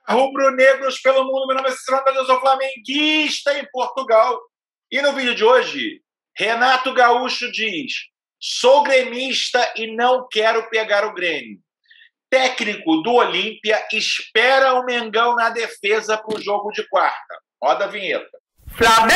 Rubro-negros pelo mundo, meu nome é Cícero, eu sou flamenguista em Portugal. E no vídeo de hoje, Renato Gaúcho diz: sou gremista e não quero pegar o Grêmio. Técnico do Olímpia espera o Mengão na defesa para o jogo de quarta. Roda a vinheta. Flamengo!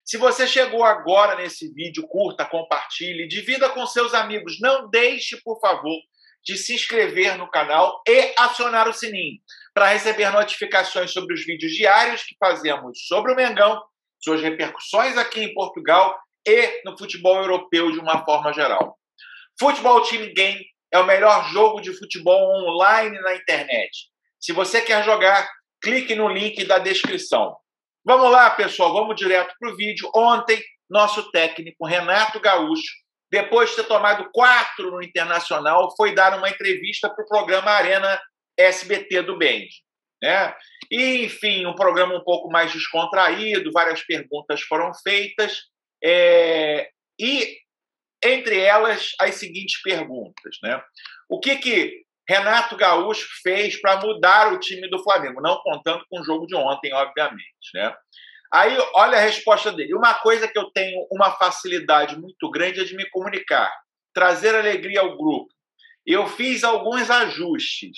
Se você chegou agora nesse vídeo, curta, compartilhe, divida com seus amigos. Não deixe, por favor, de se inscrever no canal e acionar o sininho para receber notificações sobre os vídeos diários que fazemos sobre o Mengão, suas repercussões aqui em Portugal e no futebol europeu de uma forma geral. Futebol Team Game é o melhor jogo de futebol online na internet. Se você quer jogar, clique no link da descrição. Vamos lá, pessoal, vamos direto para o vídeo. Ontem, nosso técnico Renato Gaúcho, depois de ter tomado 4 no Internacional, foi dar uma entrevista para o programa Arena SBT do Band, né? E, enfim, um programa um pouco mais descontraído, várias perguntas foram feitas, e entre elas as seguintes perguntas, né? O que Renato Gaúcho fez para mudar o time do Flamengo, não contando com o jogo de ontem, obviamente, né? Aí, olha a resposta dele. Uma coisa que eu tenho uma facilidade muito grande é de me comunicar, trazer alegria ao grupo. Eu fiz alguns ajustes,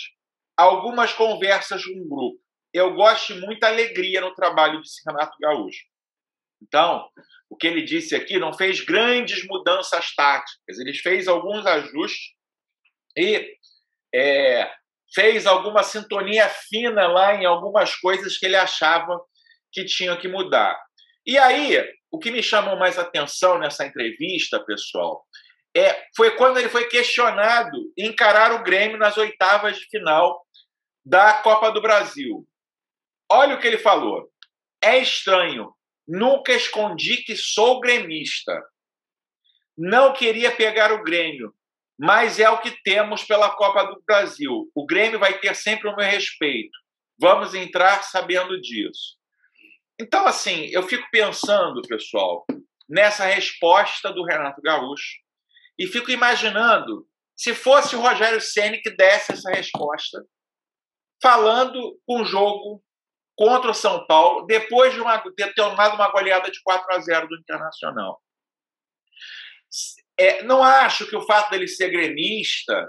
algumas conversas com o grupo. Eu gosto de muita alegria no trabalho de Renato Gaúcho. Então, o que ele disse aqui não fez grandes mudanças táticas. Ele fez alguns ajustes e fez alguma sintonia fina lá em algumas coisas que ele achava que tinham que mudar. E aí, o que me chamou mais atenção nessa entrevista, pessoal, foi quando ele foi questionado em encarar o Grêmio nas oitavas de final da Copa do Brasil. Olha o que ele falou. É estranho. Nunca escondi que sou gremista. Não queria pegar o Grêmio, mas é o que temos pela Copa do Brasil. O Grêmio vai ter sempre o meu respeito. Vamos entrar sabendo disso. Então, assim, eu fico pensando, pessoal, nessa resposta do Renato Gaúcho e fico imaginando se fosse o Rogério Ceni que desse essa resposta, falando um jogo contra o São Paulo, depois de ter tomado uma goleada de 4-0 do Internacional. Não acho que o fato dele ser gremista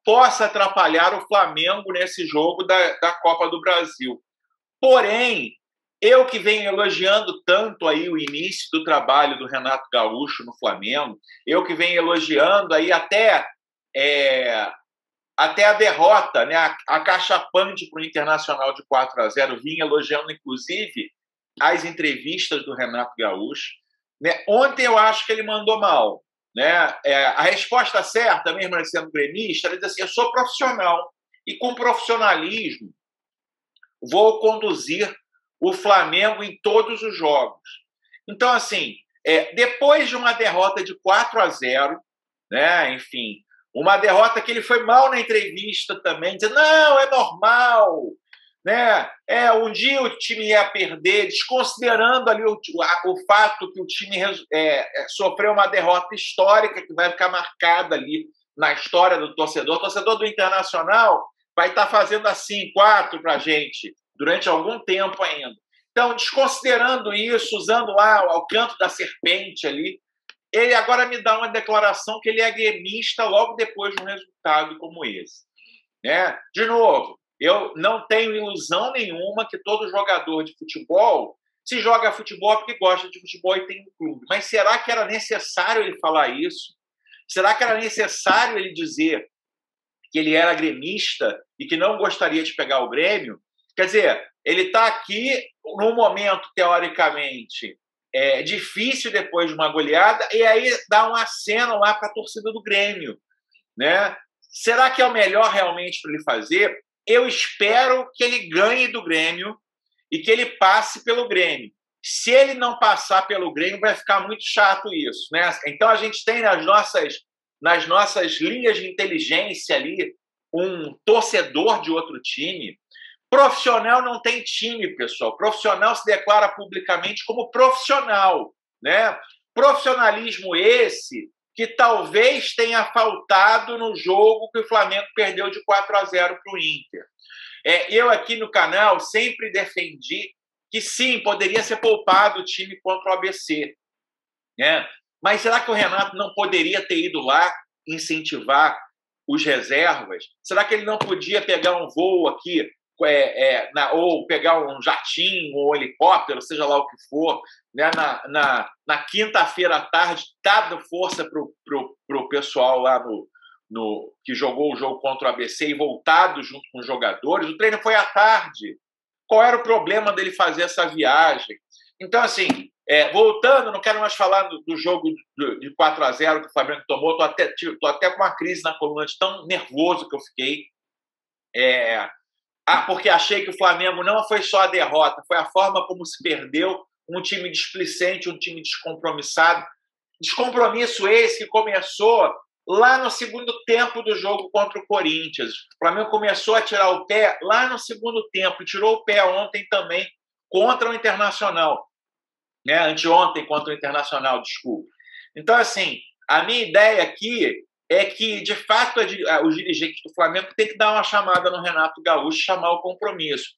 possa atrapalhar o Flamengo nesse jogo da Copa do Brasil. Porém, eu que venho elogiando tanto aí o início do trabalho do Renato Gaúcho no Flamengo, eu que venho elogiando aí até a derrota, né, a cachapante para o Internacional de 4-0, vinha elogiando, inclusive, as entrevistas do Renato Gaúcho. Né? Ontem eu acho que ele mandou mal. Né? A resposta certa, mesmo ele sendo gremista, ele diz assim: eu sou profissional e com profissionalismo vou conduzir o Flamengo em todos os jogos. Então, assim, depois de uma derrota de 4-0, né, enfim, uma derrota que ele foi mal na entrevista também, dizendo, não, é normal, né? Um dia o time ia perder, desconsiderando ali o fato que o time sofreu uma derrota histórica que vai ficar marcada ali na história do torcedor. O torcedor do Internacional vai estar fazendo assim 4 para a gente durante algum tempo ainda. Então, desconsiderando isso, usando lá o canto da serpente ali, ele agora me dá uma declaração que ele é gremista logo depois de um resultado como esse. Né? De novo, eu não tenho ilusão nenhuma que todo jogador de futebol se joga futebol porque gosta de futebol e tem um clube. Mas será que era necessário ele falar isso? Será que era necessário ele dizer que ele era gremista e que não gostaria de pegar o Grêmio? Quer dizer, ele está aqui num momento, teoricamente, difícil depois de uma goleada, e aí dá um aceno lá para a torcida do Grêmio. Né? Será que é o melhor realmente para ele fazer? Eu espero que ele ganhe do Grêmio e que ele passe pelo Grêmio. Se ele não passar pelo Grêmio, vai ficar muito chato isso. Né? Então, a gente tem nas nossas linhas de inteligência ali um torcedor de outro time. Profissional não tem time, pessoal. Profissional se declara publicamente como profissional. Né? Profissionalismo esse que talvez tenha faltado no jogo que o Flamengo perdeu de 4-0 para o Inter. Eu aqui no canal sempre defendi que sim, poderia ser poupado o time contra o ABC, né? Mas será que o Renato não poderia ter ido lá incentivar os reservas? Será que ele não podia pegar um voo aqui, ou pegar um jatinho ou um helicóptero, seja lá o que for, né? na quinta-feira à tarde, dado força para o pessoal lá que jogou o jogo contra o ABC e voltado junto com os jogadores? O treino foi à tarde. Qual era o problema dele fazer essa viagem? Então, assim, voltando, não quero mais falar do jogo de 4-0 que o Flamengo tomou, estou até com uma crise na coluna de tão nervoso que eu fiquei, porque achei que o Flamengo não foi só a derrota, foi a forma como se perdeu, um time displicente, um time descompromissado, descompromisso esse que começou lá no segundo tempo do jogo contra o Corinthians. O Flamengo começou a tirar o pé lá no segundo tempo, tirou o pé ontem também contra o Internacional, né? Anteontem contra o Internacional, desculpa. Então, assim, a minha ideia aqui é que, de fato, os dirigentes do Flamengo têm que dar uma chamada no Renato Gaúcho, chamar o compromisso.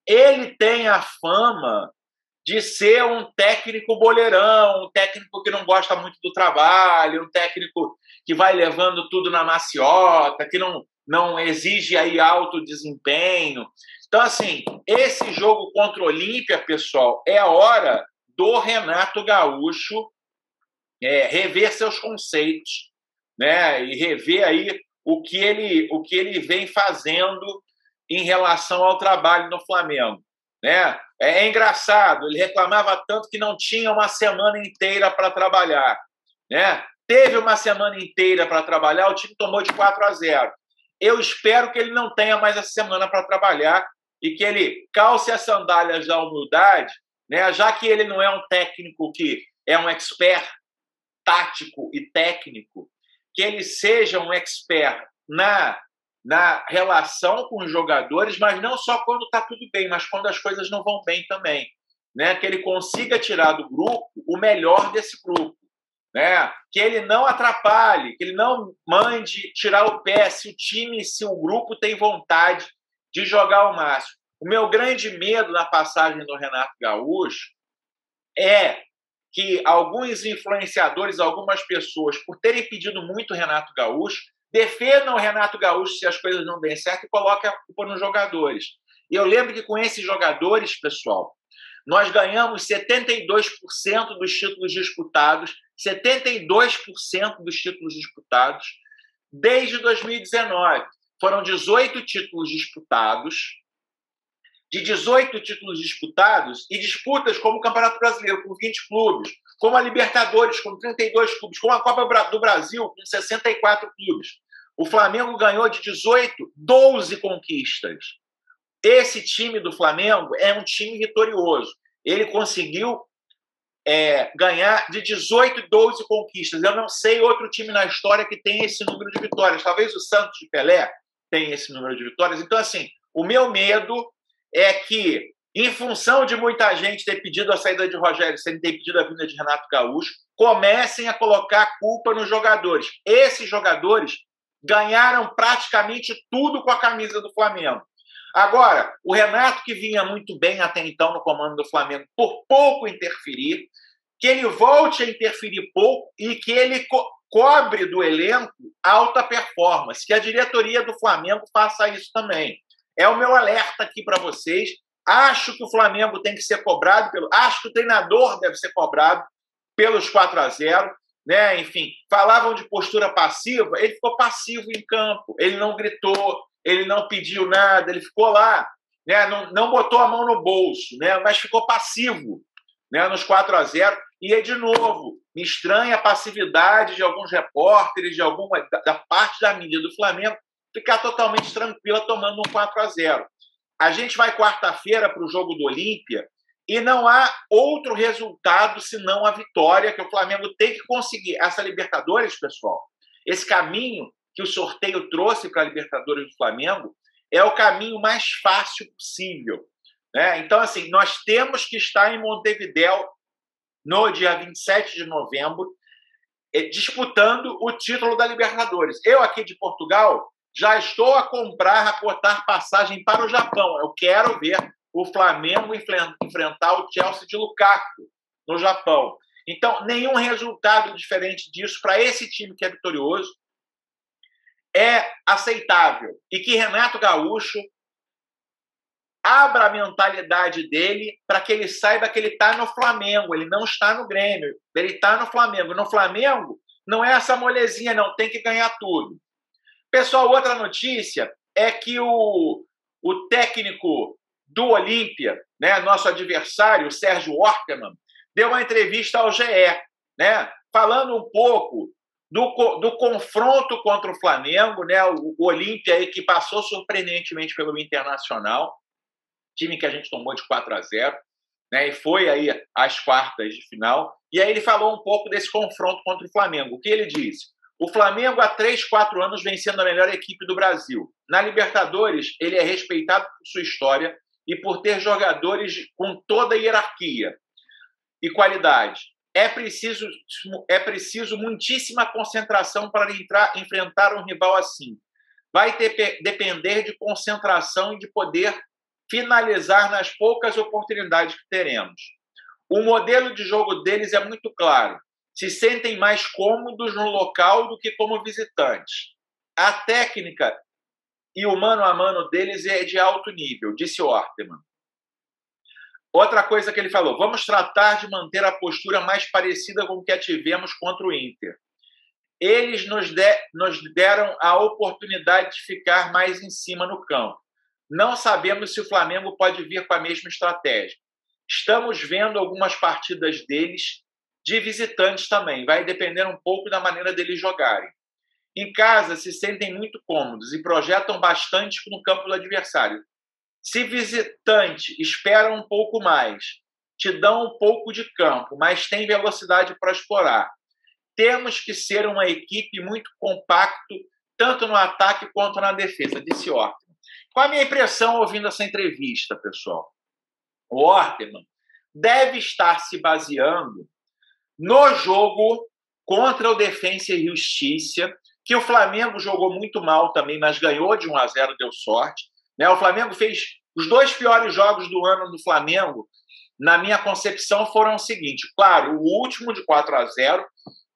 Ele tem a fama de ser um técnico boleirão, um técnico que não gosta muito do trabalho, um técnico que vai levando tudo na maciota, que não exige aí alto desempenho. Então, assim, esse jogo contra o Olímpia, pessoal, é a hora do Renato Gaúcho rever seus conceitos, né? E rever aí o que ele vem fazendo em relação ao trabalho no Flamengo, né? É engraçado, ele reclamava tanto que não tinha uma semana inteira para trabalhar, né? Teve uma semana inteira para trabalhar, o time tomou de 4-0. Eu espero que ele não tenha mais essa semana para trabalhar e que ele calce as sandálias da humildade, né? Já que ele não é um técnico que é um expert tático e técnico, que ele seja um expert na relação com os jogadores, mas não só quando está tudo bem, mas quando as coisas não vão bem também, né? Que ele consiga tirar do grupo o melhor desse grupo, né? Que ele não atrapalhe, que ele não mande tirar o pé se o grupo tem vontade de jogar ao máximo. O meu grande medo na passagem do Renato Gaúcho é que alguns influenciadores, algumas pessoas, por terem pedido muito o Renato Gaúcho, defendam o Renato Gaúcho se as coisas não derem certo e coloquem a culpa nos jogadores. E eu lembro que com esses jogadores, pessoal, nós ganhamos 72% dos títulos disputados, 72% dos títulos disputados desde 2019. Foram 18 títulos disputados. De 18 títulos disputados e disputas como o Campeonato Brasileiro, com 20 clubes, como a Libertadores, com 32 clubes, como a Copa do Brasil, com 64 clubes. O Flamengo ganhou de 18, 12 conquistas. Esse time do Flamengo é um time vitorioso. Ele conseguiu ganhar de 18, 12 conquistas. Eu não sei outro time na história que tem esse número de vitórias. Talvez o Santos de Pelé tenha esse número de vitórias. Então, assim, o meu medo é que, em função de muita gente ter pedido a saída de Rogério Ceni, ter pedido a vinda de Renato Gaúcho, comecem a colocar a culpa nos jogadores. Esses jogadores ganharam praticamente tudo com a camisa do Flamengo. Agora, o Renato, que vinha muito bem até então no comando do Flamengo, por pouco interferir, que ele volte a interferir pouco e que ele cobre do elenco alta performance, que a diretoria do Flamengo faça isso também. É o meu alerta aqui para vocês. Acho que o Flamengo tem que ser cobrado, acho que o treinador deve ser cobrado pelos 4-0. Né? Enfim, falavam de postura passiva, ele ficou passivo em campo, ele não gritou, ele não pediu nada, ele ficou lá, né? Não botou a mão no bolso, né? Mas ficou passivo, né? Nos 4-0. E, de novo, me estranha a passividade de alguns repórteres, da parte da mídia do Flamengo, ficar totalmente tranquila tomando um 4-0. A gente vai quarta-feira para o jogo do Olímpia e não há outro resultado senão a vitória, que o Flamengo tem que conseguir. Essa Libertadores, pessoal, esse caminho que o sorteio trouxe para a Libertadores do Flamengo é o caminho mais fácil possível, né? Então, assim, nós temos que estar em Montevidéu no dia 27 de novembro. disputando o título da Libertadores. Eu aqui de Portugal já estou a comprar, a cotar passagem para o Japão. Eu quero ver o Flamengo enfrentar o Chelsea de Lukaku no Japão. Então, nenhum resultado diferente disso para esse time que é vitorioso é aceitável. E que Renato Gaúcho abra a mentalidade dele para que ele saiba que ele está no Flamengo, ele não está no Grêmio, ele está no Flamengo. No Flamengo não é essa molezinha, não, tem que ganhar tudo. Pessoal, outra notícia é que o técnico do Olímpia, né, nosso adversário, o Sérgio Ortemann, deu uma entrevista ao GE, né, falando um pouco do confronto contra o Flamengo, né, o Olímpia aí que passou surpreendentemente pelo Internacional, time que a gente tomou de 4-0, né, e foi aí às quartas de final. E aí ele falou um pouco desse confronto contra o Flamengo. O que ele disse? O Flamengo há 3, 4 anos vem sendo a melhor equipe do Brasil. Na Libertadores, ele é respeitado por sua história e por ter jogadores com toda a hierarquia e qualidade. É preciso muitíssima concentração para enfrentar um rival assim. Vai depender de concentração e de poder finalizar nas poucas oportunidades que teremos. O modelo de jogo deles é muito claro. Se sentem mais cômodos no local do que como visitantes. A técnica e o mano a mano deles é de alto nível, disse Ortemann. Outra coisa que ele falou, vamos tratar de manter a postura mais parecida com o que tivemos contra o Inter. Eles nos deram a oportunidade de ficar mais em cima no campo. Não sabemos se o Flamengo pode vir com a mesma estratégia. Estamos vendo algumas partidas deles de visitantes também. Vai depender um pouco da maneira deles jogarem. Em casa, se sentem muito cômodos e projetam bastante no campo do adversário. Se visitante, espera um pouco mais. Te dão um pouco de campo, mas tem velocidade para explorar. Temos que ser uma equipe muito compacta, tanto no ataque quanto na defesa, disse Ortemann. Qual a minha impressão ouvindo essa entrevista, pessoal? O Ortemann deve estar se baseando no jogo contra o Defensa e Justiça, que o Flamengo jogou muito mal também, mas ganhou de 1-0, deu sorte. O Flamengo fez os 2 piores jogos do ano do Flamengo, na minha concepção, foram o seguinte. Claro, o último de 4-0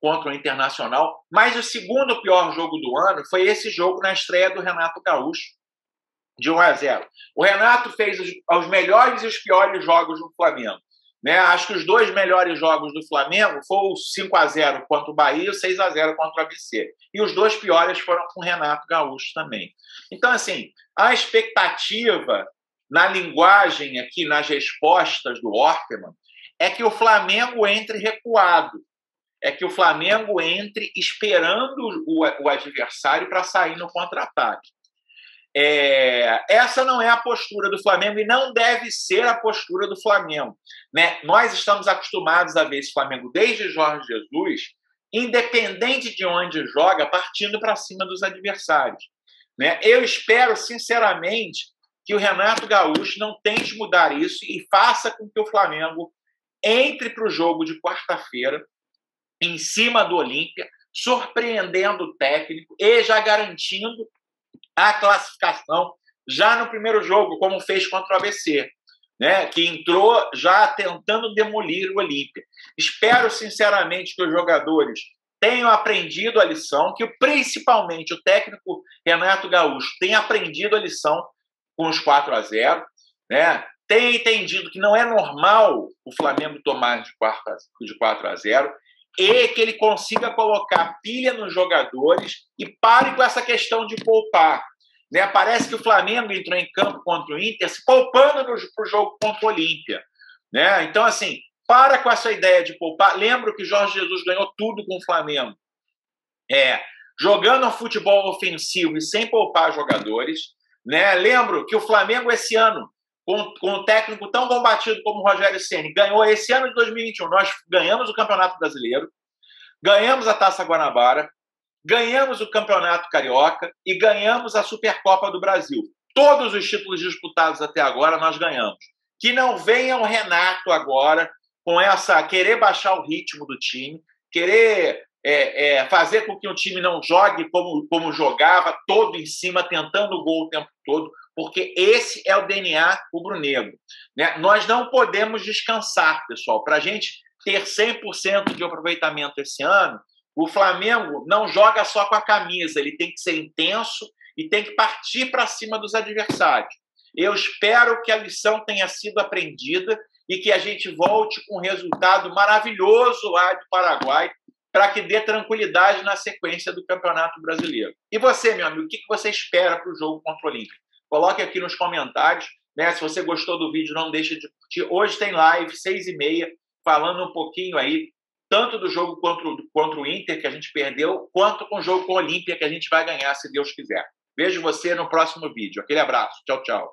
contra o Internacional, mas o segundo pior jogo do ano foi esse jogo na estreia do Renato Gaúcho, de 1-0. O Renato fez os melhores e os piores jogos do Flamengo. Acho que os 2 melhores jogos do Flamengo foram o 5-0 contra o Bahia e o 6-0 contra o ABC. E os 2 piores foram com o Renato Gaúcho também. Então, assim, a expectativa na linguagem aqui, nas respostas do Ortemann, é que o Flamengo entre recuado. É que o Flamengo entre esperando o adversário para sair no contra-ataque. Essa não é a postura do Flamengo e não deve ser a postura do Flamengo. Nós estamos acostumados a ver esse Flamengo desde Jorge Jesus, independente de onde joga, partindo para cima dos adversários. Eu espero, sinceramente, que o Renato Gaúcho não tente mudar isso e faça com que o Flamengo entre para o jogo de quarta-feira em cima do Olímpia, surpreendendo o técnico e já garantindo a classificação já no primeiro jogo, como fez contra o ABC, que entrou já tentando demolir o Olímpia. Espero, sinceramente, que os jogadores tenham aprendido a lição, que principalmente o técnico Renato Gaúcho tenha aprendido a lição com os 4-0, tenha entendido que não é normal o Flamengo tomar de 4-0, e que ele consiga colocar pilha nos jogadores e pare com essa questão de poupar. Parece que o Flamengo entrou em campo contra o Inter se poupando para o jogo contra o Olímpia. Então, assim, para com essa ideia de poupar. Lembro que Jorge Jesus ganhou tudo com o Flamengo. Jogando um futebol ofensivo e sem poupar jogadores. Lembro que o Flamengo esse ano, com um técnico tão combatido como o Rogério Ceni, ganhou esse ano de 2021. Nós ganhamos o Campeonato Brasileiro, ganhamos a Taça Guanabara, ganhamos o Campeonato Carioca e ganhamos a Supercopa do Brasil. Todos os títulos disputados até agora nós ganhamos. Que não venha o Renato agora com essa querer baixar o ritmo do time, querer fazer com que o time não jogue como jogava, todo em cima, tentando o gol o tempo todo, porque esse é o DNA rubro-negro, né? Nós não podemos descansar, pessoal. Para a gente ter 100% de aproveitamento esse ano, o Flamengo não joga só com a camisa, ele tem que ser intenso e tem que partir para cima dos adversários. Eu espero que a lição tenha sido aprendida e que a gente volte com um resultado maravilhoso lá do Paraguai, para que dê tranquilidade na sequência do Campeonato Brasileiro. E você, meu amigo, o que você espera para o jogo contra o Olímpia? Coloque aqui nos comentários, né? Se você gostou do vídeo, não deixe de curtir. Hoje tem live, 6h30, falando um pouquinho aí, tanto do jogo contra o Inter, que a gente perdeu, quanto com o jogo com o Olímpia, que a gente vai ganhar, se Deus quiser. Vejo você no próximo vídeo. Aquele abraço. Tchau, tchau.